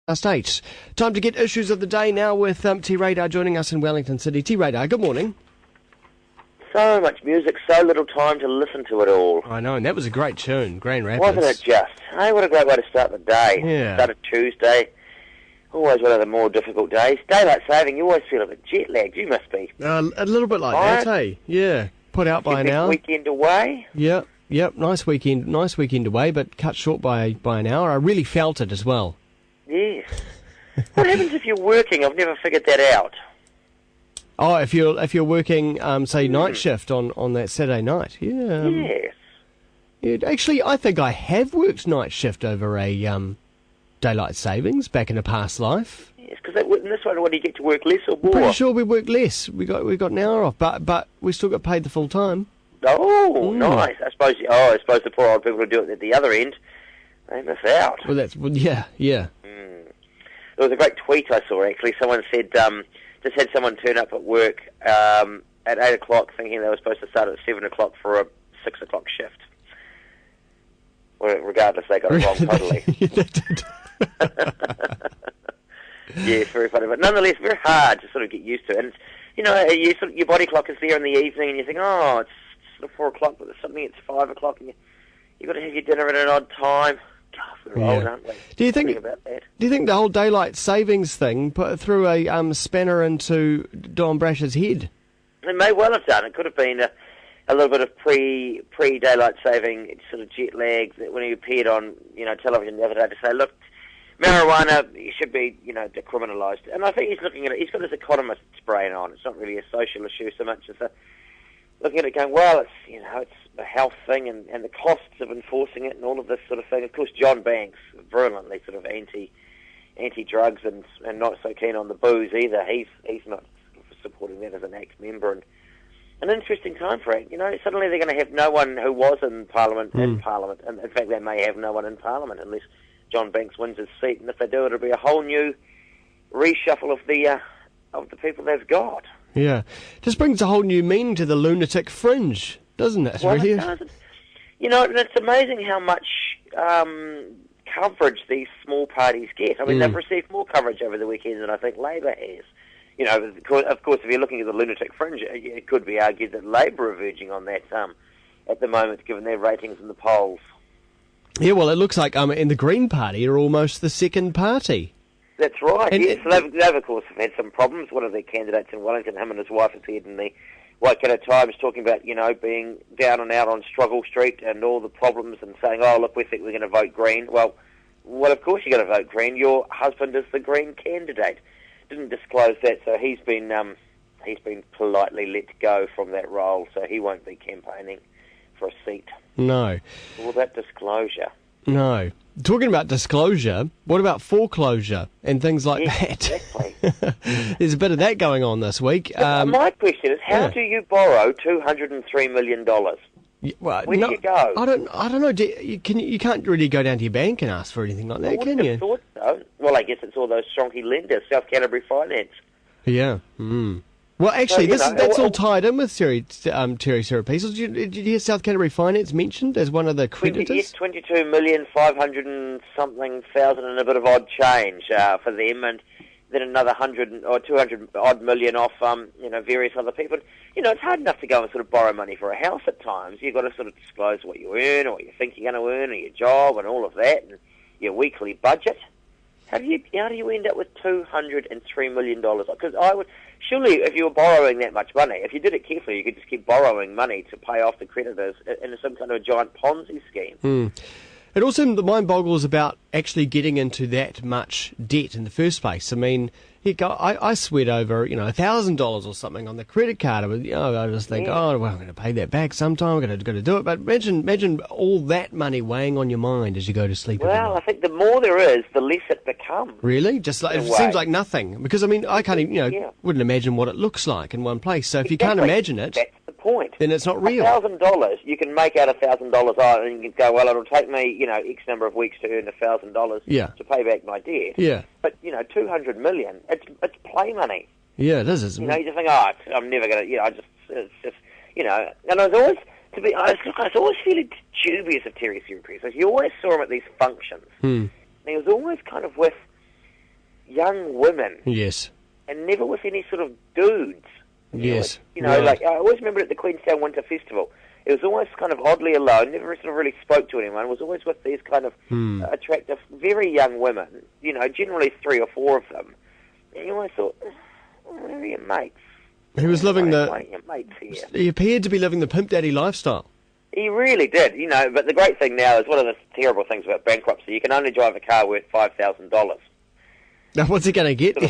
Past 8. Time to get issues of the day now with T-Radar joining us in Wellington City. T-Radar, good morning. So much music, so little time to listen to it all. I know, and that was a great tune, Grand Rapids. Wasn't it just? Hey, what a great way to start the day. Yeah. Start a Tuesday. Always one of the more difficult days. Daylight saving, you always feel a bit jet lagged. You must be. A little bit like that, hey? Yeah. Put out by an hour. Weekend away. Yep. Nice weekend away, but cut short by an hour. I really felt it as well. Yes. What happens if you're working? I've never figured that out. Oh, if you're working, say, night shift on that Saturday night, yeah. Yes. Yeah, actually, I think I have worked night shift over a daylight savings back in a past life. Yes, because in this one, what do you get to work less or more? Pretty sure we worked less. We got an hour off, but we still got paid the full time. Oh, nice. I suppose the poor old people who do it at the other end, they miss out. Well, yeah. There was a great tweet I saw, actually. Someone said, just had someone turn up at work at 8 o'clock thinking they were supposed to start at 7 o'clock for a 6 o'clock shift. Well, regardless, they got it wrong totally. Yeah, it's very funny. But nonetheless, very hard to sort of get used to. And, your body clock is there in the evening and you think, oh, it's sort of 4 o'clock, but there's something it's 5 o'clock and you've got to have your dinner at an odd time. God, we're old, aren't we? Do you think the whole daylight savings thing threw a spanner into Don Brash's head? It may well have done. It could have been a little bit of pre-daylight saving sort of jet lag when he appeared on television the other day to say, look, marijuana should be decriminalised. And I think he's looking at it. He's got his economist's brain on. It's not really a social issue so much as looking at it going, well, it's a health thing and the costs of enforcing it and all of this sort of thing. Of course, John Banks, virulently sort of anti-drugs and not so keen on the booze either. He's not supporting that as an ACT member. And an interesting time for ACT. Suddenly they're going to have no one who was in Parliament in Parliament. And in fact, they may have no one in Parliament unless John Banks wins his seat. And if they do, it'll be a whole new reshuffle of the people they've got. Yeah. Just brings a whole new meaning to the lunatic fringe, doesn't it? Well, really? It does. And it's amazing how much coverage these small parties get. I mean, they've received more coverage over the weekend than I think Labour has. Of course, if you're looking at the lunatic fringe, it could be argued that Labour are verging on that at the moment, given their ratings in the polls. Yeah, well, it looks like in the Green Party are almost the second party. That's right. And yes, they've, of course, have had some problems. One of their candidates in Wellington, him and his wife, appeared in the Waikato Times talking about, being down and out on Struggle Street and all the problems and saying, oh, look, we think we're going to vote Green. Well, of course you're going to vote Green. Your husband is the Green candidate. Didn't disclose that, so he's been politely let go from that role, so he won't be campaigning for a seat. No. All that disclosure. No. Talking about disclosure, what about foreclosure and things like that? Exactly. There's a bit of that going on this week. My question is, how do you borrow $203 million? Where do you go? I don't know. You can't really go down to your bank and ask for anything like that, can you? I thought so. Well, I guess it's all those stronky lenders, South Canterbury Finance. Yeah. Well, actually, that's all tied in with Terry Serapiso. Did you hear South Canterbury Finance mentioned as one of the creditors? Yes, 22,500,000 and something and a bit of odd change for them, and then another 100 or 200 odd million off, various other people. It's hard enough to go and sort of borrow money for a house at times. You've got to sort of disclose what you earn or what you think you're going to earn or your job and all of that, and your weekly budget. How do you end up with $203 million? Because surely if you were borrowing that much money, if you did it carefully, you could just keep borrowing money to pay off the creditors in some kind of a giant Ponzi scheme. It also, the mind boggles about actually getting into that much debt in the first place. I mean, I sweat over, $1,000 or something on the credit card. I just think, I'm going to pay that back sometime. I'm going to do it. But imagine all that money weighing on your mind as you go to sleep. Well, I think the more there is, the less it becomes. Really? Just like, it seems like nothing. Because, I mean, I can't even, wouldn't imagine what it looks like in one place. So if you can't imagine it, that's the point. Then it's not real. $1,000, you can make out $1,000 out, and you can go, well, it'll take me, X number of weeks to earn $1,000 to pay back my debt. Yeah. But, $200 million, it's play money. Yeah, it is, isn't it? You just think, I'm never going to, it's just, and I was always feeling dubious of Terry Serapiso. You always saw him at these functions. And he was always kind of with young women. Yes. And never with any sort of dudes. Yes. Right. Like, I always remember at the Queenstown Winter Festival, it was always kind of oddly alone, never sort of really spoke to anyone. It was always with these kind of attractive, very young women, generally 3 or 4 of them. And you always thought, where are your mates? he was living Why are your mates here? He appeared to be living the pimp daddy lifestyle. He really did, but the great thing now is one of the terrible things about bankruptcy, you can only drive a car worth $5,000. Now, what's he going to get? I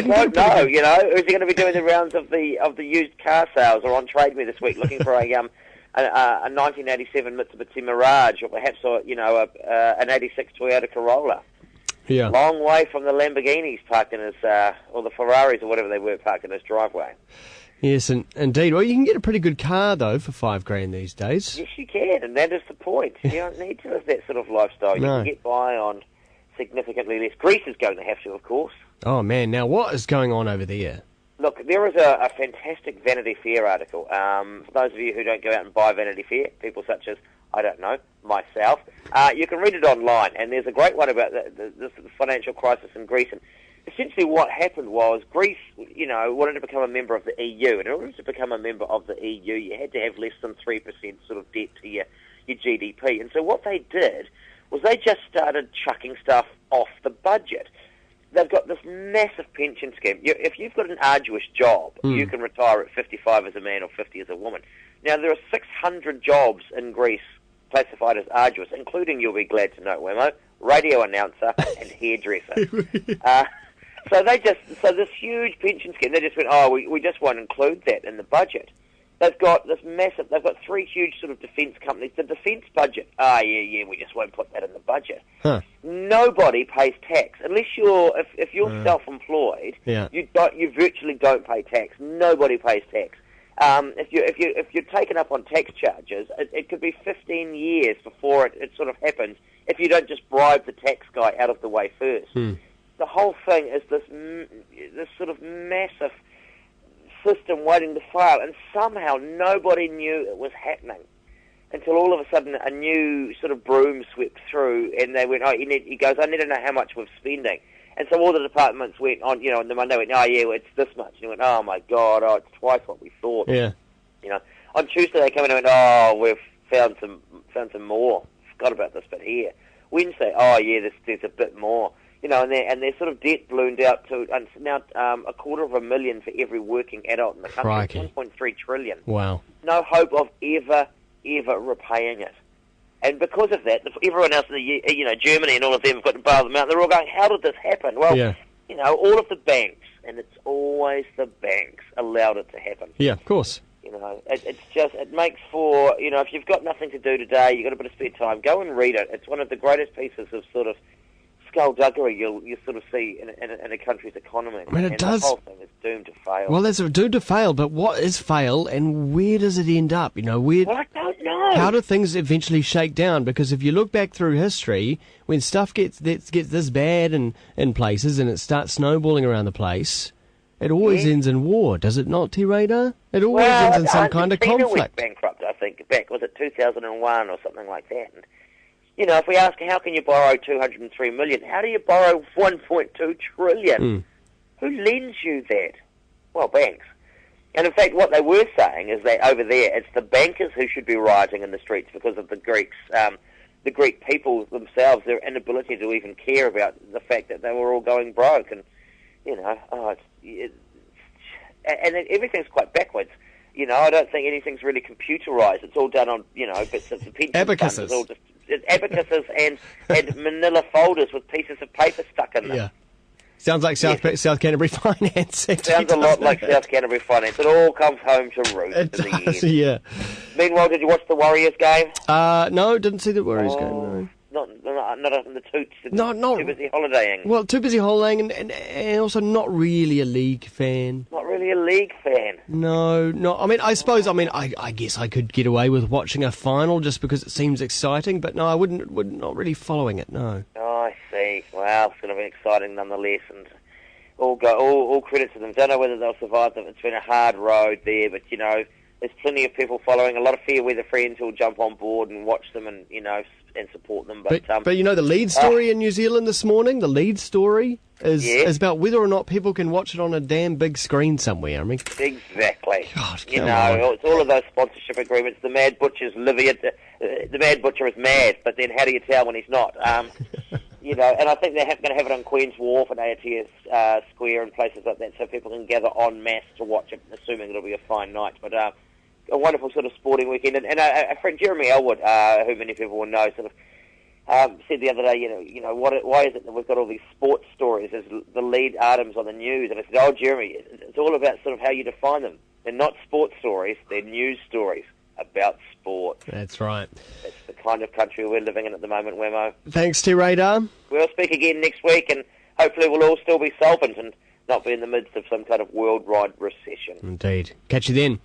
don't know, is he going to be doing the rounds of the used car sales or on Trade Me this week looking for a 1987 Mitsubishi Mirage or perhaps an 86 Toyota Corolla? Yeah. Long way from the Lamborghinis parked in his, or the Ferraris or whatever they were parked in his driveway. Yes, indeed. Well, you can get a pretty good car, though, for $5,000 these days. Yes, you can, and that is the point. You don't need to live that sort of lifestyle. You can get by on significantly less. Greece is going to have to, of course. Oh, man. Now, what is going on over there? Look, there is a fantastic Vanity Fair article. For those of you who don't go out and buy Vanity Fair, people such as, I don't know, myself, you can read it online, and there's a great one about the financial crisis in Greece. And essentially what happened was Greece, wanted to become a member of the EU, and in order to become a member of the EU, you had to have less than 3% sort of debt to your GDP. And so what they did was they just started chucking stuff off the budget. They've got this massive pension scheme. If you've got an arduous job, you can retire at 55 as a man or 50 as a woman. Now, there are 600 jobs in Greece classified as arduous, including, you'll be glad to know, Wammo, radio announcer and hairdresser. So this huge pension scheme, they just went, we just won't include that in the budget. They've got 3 huge sort of defence companies. The defence budget, we just won't put that in the budget. Huh. Nobody pays tax unless if you're self-employed. Yeah. You virtually don't pay tax. Nobody pays tax. If you're taken up on tax charges, it could be 15 years before it sort of happens if you don't just bribe the tax guy out of the way first. The whole thing is this sort of massive system waiting to fail, and somehow nobody knew it was happening until all of a sudden a new sort of broom swept through, and they went, he goes, I need to know how much we're spending. And so all the departments went on, on the Monday went, it's this much. And he went, oh my God, it's twice what we thought. Yeah. On Tuesday they came in and went, we've found some more. Forgot about this bit here. Wednesday, there's a bit more. And their sort of debt ballooned out to now $250,000 for every working adult in the country. Crikey. $1.3 trillion. Wow. No hope of ever repaying it. And because of that, everyone else in the Germany and all of them have got to bail them out. They're all going, how did this happen? Well, all of the banks, and it's always the banks, allowed it to happen. Yeah, of course. It makes for, if you've got nothing to do today, you've got a bit of spare time, go and read it. It's one of the greatest pieces of sort of skullduggery you sort of see in a country's economy. I mean, it does. The whole thing is doomed to fail. Well, it's doomed to fail, but what is fail and where does it end up? Well, I don't know. How do things eventually shake down? Because if you look back through history, when stuff gets this bad in places and it starts snowballing around the place, it always ends in war, does it not, T-Radar? It always ends in some kind of conflict. Went bankrupt, I think, was it 2001 or something like that? And, if we ask how can you borrow $203 million, how do you borrow $1.2 trillion? Who lends you that? Well, banks. And in fact, what they were saying is that over there, it's the bankers who should be rioting in the streets because of the Greeks, the Greek people themselves, their inability to even care about the fact that they were all going broke. And, and everything's quite backwards. I don't think anything's really computerized. It's all done on, bits of the pension abacuses. Funds. It's all just abacuses and manila folders with pieces of paper stuck in them. Yeah. Sounds like South Canterbury Finance. Sounds a lot like South Canterbury Finance. It all comes home to roost in the end. Yeah. Meanwhile, did you watch the Warriors game? No, didn't see the Warriors game, no. Not on the toots. Too busy holidaying. Well, too busy holidaying and also not really a league fan. Not really a league fan. No. I mean, I guess I could get away with watching a final just because it seems exciting, but no, I wouldn't not really following it, no. Oh, I see. Well, it's going to be exciting nonetheless, and all credit to them. Don't know whether they'll survive them. It's been a hard road there, but there's plenty of people following. A lot of fair weather friends who'll jump on board and watch them and and support them. But the lead story in New Zealand this morning. The lead story is about whether or not people can watch it on a damn big screen somewhere. I mean, exactly. God, it's all of those sponsorship agreements. The Mad Butcher's living it. The Mad Butcher is mad, but then how do you tell when he's not? And I think they're going to have it on Queen's Wharf and ATS Square and places like that, so people can gather en masse to watch it, assuming it'll be a fine night. But a wonderful sort of sporting weekend. And a friend, Jeremy Elwood, who many people will know, sort of said the other day, why is it that we've got all these sports stories as the lead items on the news? And I said, oh, Jeremy, it's all about sort of how you define them. They're not sports stories, they're news stories about sport. That's right. It's the kind of country we're living in at the moment, Wammo. Thanks to Radar. We'll speak again next week, and hopefully we'll all still be solvent and not be in the midst of some kind of worldwide recession. Indeed. Catch you then.